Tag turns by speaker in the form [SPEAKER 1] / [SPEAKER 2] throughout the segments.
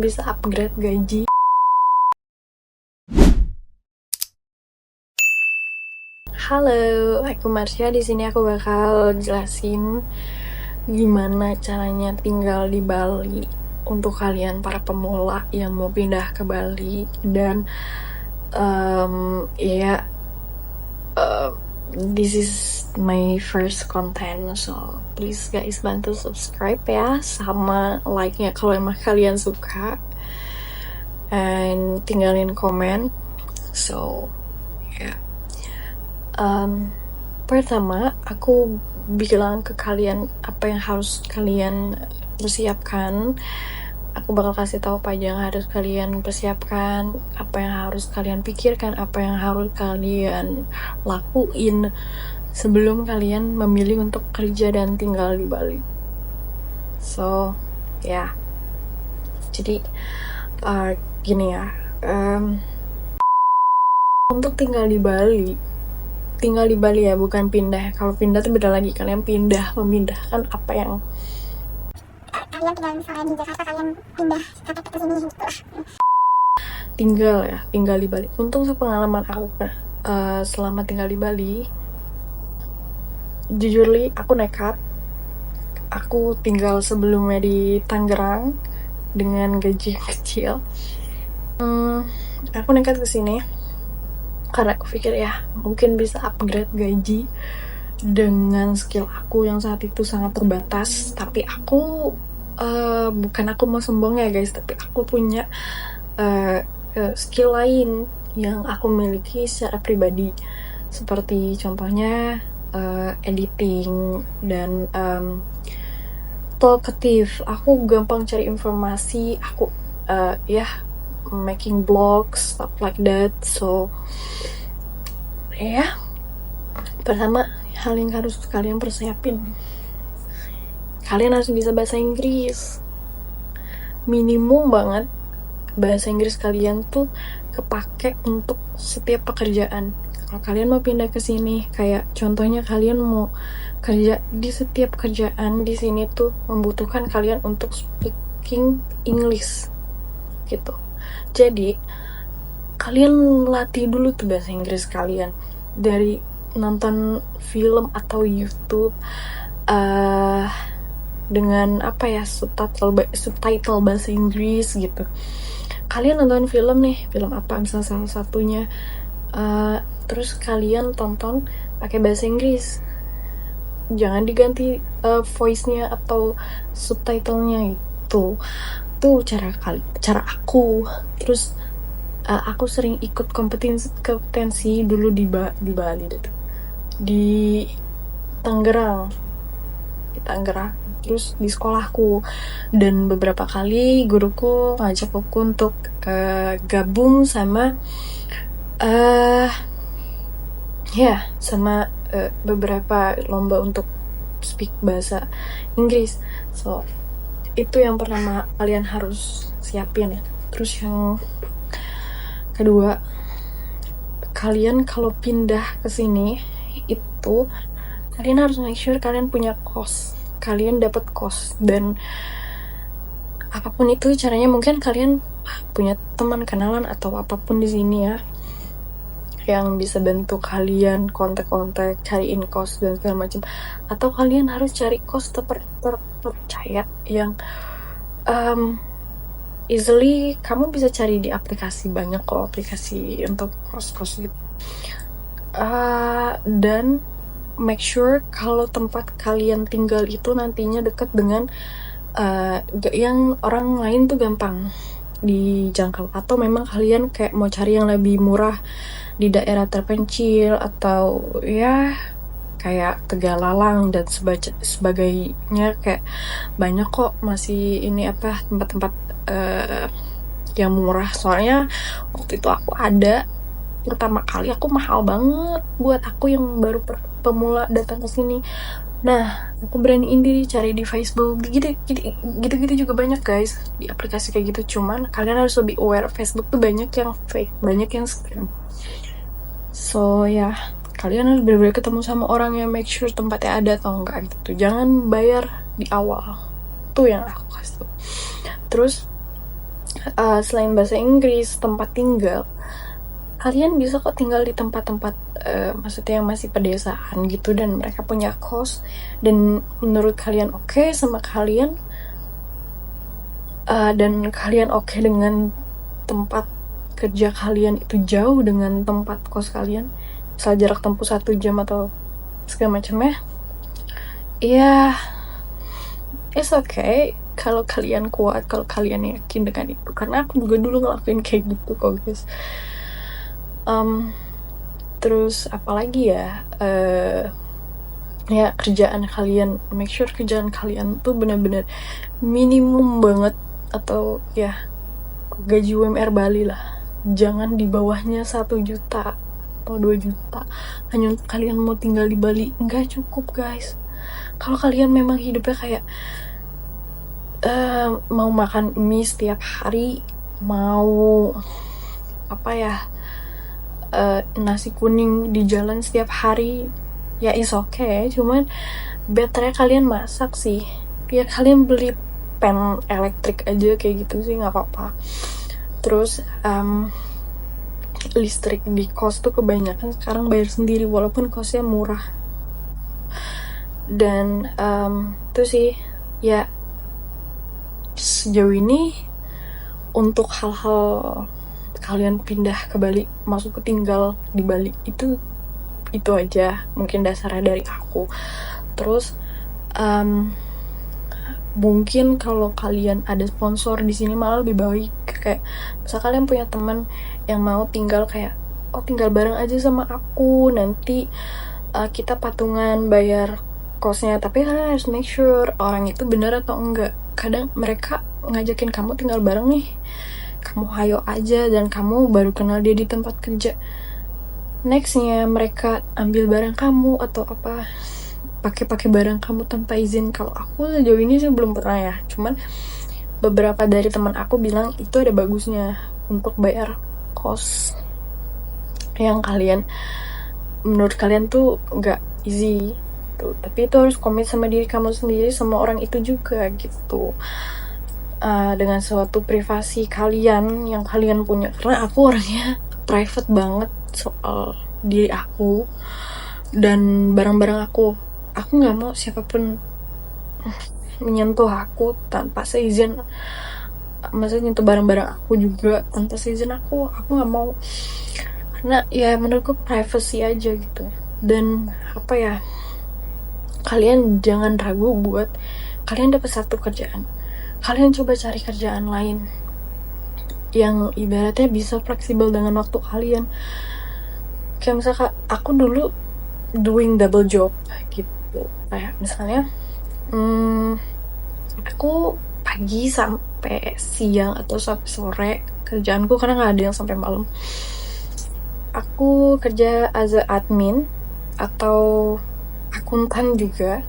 [SPEAKER 1] bisa upgrade gaji. Halo, aku Marsha. Di sini aku bakal jelasin gimana caranya tinggal di Bali untuk kalian para pemula yang mau pindah ke Bali. Dan this is my first content, so please guys bantu subscribe ya, sama like-nya kalau emang kalian suka, and tinggalin komen. So pertama aku bilang ke kalian apa yang harus kalian persiapkan. Aku bakal kasih tahu apa yang harus kalian persiapkan, apa yang harus kalian pikirkan, apa yang harus kalian lakuin sebelum kalian memilih untuk kerja dan tinggal di Bali. So, jadi gini ya, untuk tinggal di Bali ya, bukan pindah. Kalau pindah tuh beda lagi. Kalian memindahkan apa yang kalian tinggal, misalnya di Jakarta kalian pindah ke sini gitu. Tinggal di Bali. Untuk pengalaman aku selama tinggal di Bali, jujur aku nekat. Aku tinggal sebelumnya di Tangerang dengan gaji yang kecil. Aku nekat ke sini karena aku pikir ya mungkin bisa upgrade gaji dengan skill aku yang saat itu sangat terbatas. Tapi aku bukan aku mau sombong ya guys, tapi aku punya skill lain yang aku miliki secara pribadi, seperti contohnya editing dan talkative. Aku gampang cari informasi, aku making vlogs, stuff like that. So pertama hal yang harus kalian persiapin, kalian harus bisa bahasa Inggris. Minimum banget bahasa Inggris kalian tuh kepake untuk setiap pekerjaan. Kalau kalian mau pindah ke sini, kayak contohnya kalian mau kerja di setiap kerjaan di sini tuh membutuhkan kalian untuk speaking English gitu. Jadi kalian latih dulu tuh bahasa Inggris kalian dari nonton film atau YouTube dengan subtitle bahasa Inggris gitu. Kalian nonton film nih, film apa misalnya salah satunya, terus kalian tonton pakai bahasa Inggris, jangan diganti voice-nya atau subtitlenya itu. Tuh cara aku. Terus aku sering ikut kompetensi dulu di Bali gitu, di Tangerang, terus di sekolahku, dan beberapa kali guruku ngajak aku untuk gabung sama beberapa lomba untuk speak bahasa Inggris. So itu yang pertama kalian harus siapin ya. Terus yang kedua, kalian kalau pindah ke sini itu kalian harus make sure kalian punya kos, kalian dapat kos. Dan apapun itu caranya, mungkin kalian punya teman kenalan atau apapun di sini ya yang bisa bantu kalian kontak cariin kos dan segala macam. Atau kalian harus cari kos terpercaya yang easily kamu bisa cari di aplikasi. Banyak kok aplikasi untuk kos-kos gitu. Dan make sure kalau tempat kalian tinggal itu nantinya dekat dengan yang orang lain tuh gampang dijangkau. Atau memang kalian kayak mau cari yang lebih murah di daerah terpencil, atau ya kayak Tegalalang dan sebagainya, kayak banyak kok masih tempat-tempat yang murah. Soalnya waktu itu aku ada pertama kali, aku mahal banget buat aku yang baru pemula datang ke sini. Nah, aku beraniin diri cari di Facebook gitu juga banyak guys di aplikasi kayak gitu. Cuman kalian harus lebih aware, Facebook tuh banyak yang fake, banyak yang scam. So kalian harus benar-benar ketemu sama orang yang make sure tempatnya ada atau enggak gitu. Jangan bayar di awal, tuh yang aku kasih. Terus selain bahasa Inggris, tempat tinggal, kalian bisa kok tinggal di tempat-tempat maksudnya yang masih pedesaan gitu, dan mereka punya kos dan menurut kalian oke sama kalian, dan kalian oke dengan tempat kerja kalian itu jauh dengan tempat kos kalian, misal jarak tempuh 1 jam atau segala macamnya, ya it's okay kalau kalian kuat, kalau kalian yakin dengan itu, karena aku juga dulu ngelakuin kayak gitu kok guys. Terus apalagi ya, ya kerjaan kalian, make sure kerjaan kalian tuh benar-benar minimum banget, atau ya gaji UMR Bali lah, jangan di bawahnya 1 juta atau 2 juta hanya untuk kalian mau tinggal di Bali. Nggak cukup guys. Kalau kalian memang hidupnya kayak mau makan mie setiap hari, mau apa ya, nasi kuning di jalan setiap hari, ya is okay, cuman betternya kalian masak sih, ya kalian beli pan elektrik aja kayak gitu sih, nggak apa-apa. Terus listrik di kos tuh kebanyakan sekarang bayar sendiri walaupun kosnya murah. Dan itu sih ya, sejauh ini untuk hal-hal kalian pindah ke Bali, masuk ke tinggal di Bali, itu aja mungkin dasarnya dari aku. Terus mungkin kalau kalian ada sponsor di sini malah lebih baik, kayak misal kalian punya teman yang mau tinggal kayak, oh tinggal bareng aja sama aku, nanti kita patungan bayar kosnya, tapi kalian harus make sure orang itu benar atau enggak. Kadang mereka ngajakin kamu tinggal bareng nih, kamu hayo aja dan kamu baru kenal dia di tempat kerja, nextnya mereka ambil barang kamu atau apa, pakai barang kamu tanpa izin. Kalau aku sejauh ini sih belum pernah ya, cuman beberapa dari teman aku bilang itu ada bagusnya untuk bayar kos yang kalian menurut kalian tuh nggak easy tuh, tapi itu harus komit sama diri kamu sendiri, sama orang itu juga gitu, dengan suatu privasi kalian yang kalian punya, karena aku orangnya private banget soal diri aku dan barang-barang aku nggak mau siapapun menyentuh aku tanpa seizin, maksudnya nyentuh barang-barang aku juga tanpa seizin aku nggak mau, karena ya menurutku privacy aja gitu. Dan apa ya, kalian jangan ragu buat kalian dapat satu kerjaan, kalian coba cari kerjaan lain yang ibaratnya bisa fleksibel dengan waktu kalian. Kayak misalkan aku dulu doing double job gitu, kayak misalnya aku pagi sampai siang atau sampai sore kerjaanku, karena nggak ada yang sampai malam. Aku kerja as a admin atau akuntan juga.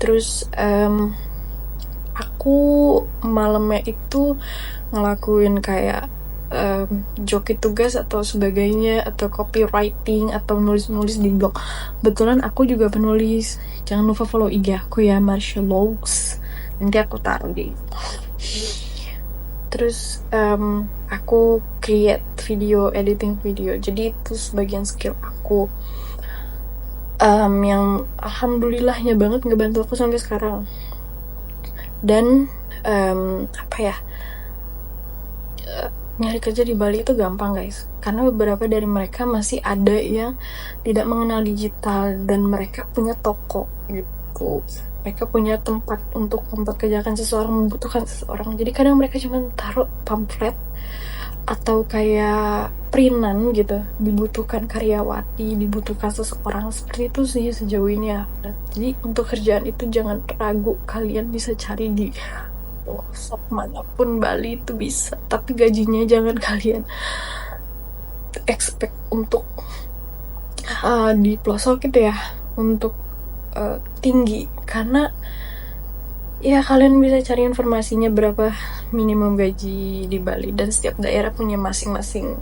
[SPEAKER 1] Terus aku malamnya itu ngelakuin kayak joki tugas atau sebagainya, atau copywriting atau nulis-nulis di blog. Betulan aku juga penulis. Jangan lupa follow IG aku ya, Marsha Logs. Nanti aku taruh di. Terus aku create video, editing video. Jadi itu sebagian skill aku, yang alhamdulillahnya banget ngebantu aku sampai sekarang. Dan apa ya, nyari kerja di Bali itu gampang guys, karena beberapa dari mereka masih ada yang tidak mengenal digital dan mereka punya toko gitu, mereka punya tempat untuk mempekerjakan seseorang, membutuhkan seseorang. Jadi kadang mereka cuma taruh pamflet atau kayak printan gitu, dibutuhkan karyawati, dibutuhkan seseorang, seperti itu sih sejauh ini ya. Jadi untuk kerjaan itu jangan ragu, kalian bisa cari di shop manapun Bali itu bisa, tapi gajinya jangan kalian expect untuk di pelosok gitu ya, untuk tinggi, karena ya kalian bisa cari informasinya berapa minimum gaji di Bali, dan setiap daerah punya masing-masing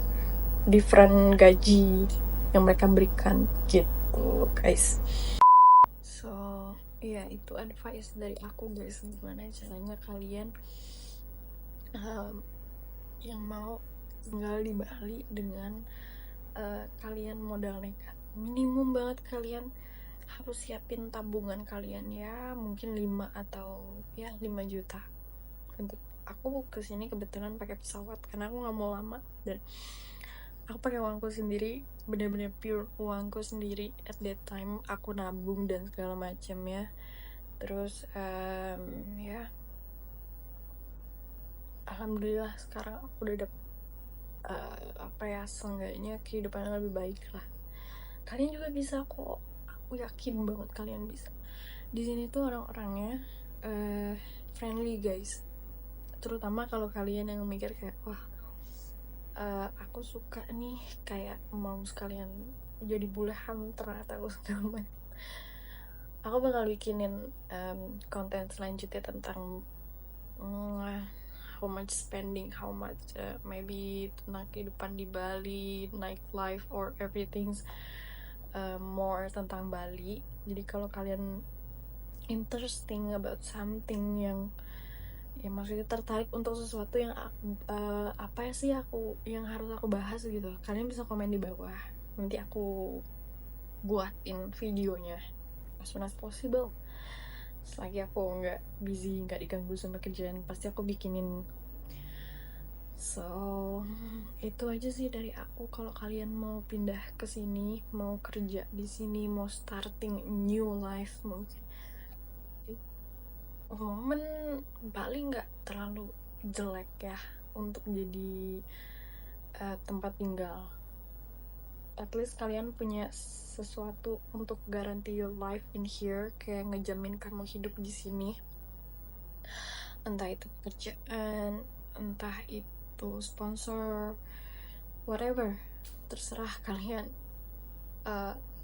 [SPEAKER 1] different gaji yang mereka berikan gitu guys. So ya itu advice dari aku guys, gimana caranya kalian yang mau tinggal di Bali dengan kalian modal nekat. Minimum banget kalian harus siapin tabungan kalian ya, mungkin 5 atau ya 5 juta. Untuk aku kesini kebetulan pakai pesawat karena aku nggak mau lama, dan aku pakai uangku sendiri, bener-bener pure uangku sendiri. At that time aku nabung dan segala macam ya. Terus ya alhamdulillah sekarang aku udah dapet seenggaknya kehidupan yang lebih baik lah. Kalian juga bisa kok, aku yakin banget kalian bisa. Di sini tuh orang-orangnya friendly guys, terutama kalau kalian yang mikir kayak wah aku suka nih kayak mau sekalian jadi bule hunter atau segala macam. Aku bakal bikinin konten selanjutnya tentang how much spending, how much maybe tentang kehidupan di Bali, nightlife or everything more tentang Bali. Jadi kalau kalian interesting about something yang maksudnya tertarik untuk sesuatu yang yang harus aku bahas gitu, kalian bisa komen di bawah, nanti aku buatin videonya as soon as possible. Selagi aku nggak busy, nggak diganggu sama kerjaan, pasti aku bikinin. So itu aja sih dari aku. Kalau kalian mau pindah ke sini, mau kerja di sini, mau starting new life, mungkin momen Bali nggak terlalu jelek ya untuk jadi tempat tinggal. At least kalian punya sesuatu untuk guarantee your life in here, kayak ngejamin kamu hidup di sini. Entah itu pekerjaan, entah itu sponsor, whatever, terserah kalian.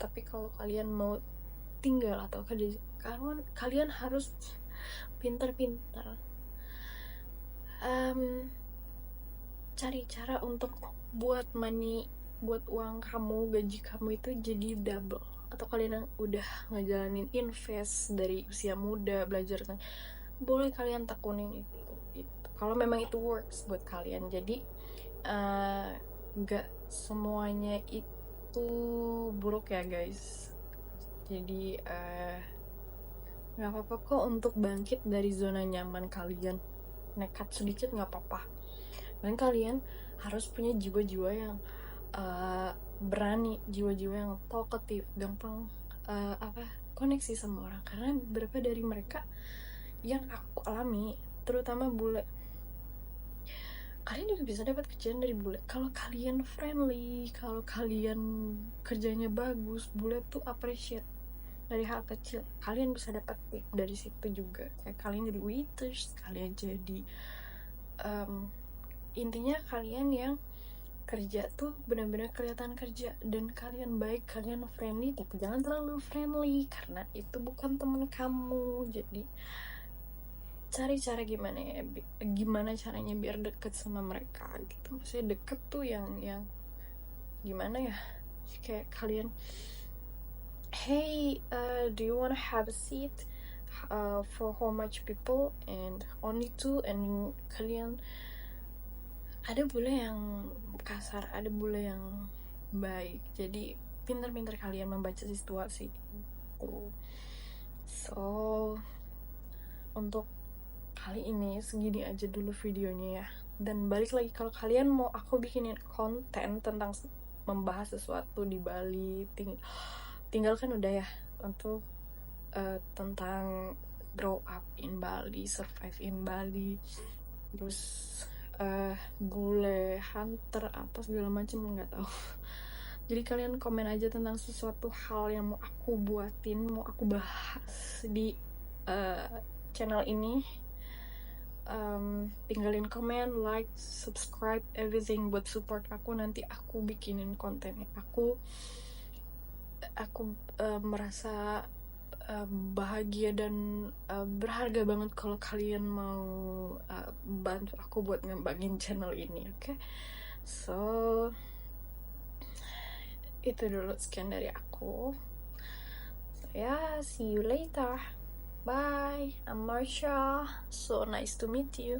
[SPEAKER 1] Tapi kalau kalian mau tinggal atau kerja, kalian harus pintar-pintar cari cara untuk buat uang kamu, gaji kamu itu jadi double. Atau kalian yang udah ngejalanin invest dari usia muda, belajar, boleh kalian tekunin itu kalau memang itu works buat kalian. Jadi gak semuanya itu buruk ya guys. Jadi gak apa-apa kok untuk bangkit dari zona nyaman kalian. Nekat sedikit gak apa-apa, dan kalian harus punya jiwa-jiwa yang berani, jiwa-jiwa yang talkative, gampang koneksi sama orang. Karena beberapa dari mereka yang aku alami, terutama bule, kalian juga bisa dapat kerjaan dari bule kalau kalian friendly, kalau kalian kerjanya bagus. Bule tuh appreciate dari hal kecil, kalian bisa dapat tip dari situ juga. Kayak kalian jadi waiters, kalian jadi intinya kalian yang kerja tuh benar-benar kelihatan kerja, dan kalian baik, kalian friendly, tapi jangan terlalu friendly karena itu bukan teman kamu. Jadi cari cara gimana caranya biar deket sama mereka gitu. Maksudnya deket tuh yang gimana ya, kayak kalian, hey, do you wanna have a seat for how much people, and only 2, and kalian, ada bule yang kasar, ada bule yang baik. Jadi pintar-pintar kalian membaca situasi. So untuk kali ini segini aja dulu videonya ya. Dan balik lagi, kalau kalian mau aku bikinin konten tentang membahas sesuatu di Bali, tinggal kan udah ya, untuk tentang grow up in Bali, survive in Bali, terus bule hunter apa segala macam, nggak tahu. Jadi kalian komen aja tentang sesuatu hal yang mau aku buatin, mau aku bahas di channel ini. Tinggalin komen, like, subscribe, everything buat support aku. Nanti aku bikinin kontennya. Aku merasa bahagia dan berharga banget kalau kalian mau bantu aku buat ngembangin channel ini, oke? So itu dulu, sekian dari aku. So yeah, see you later. Bye, I'm Marsha. So nice to meet you.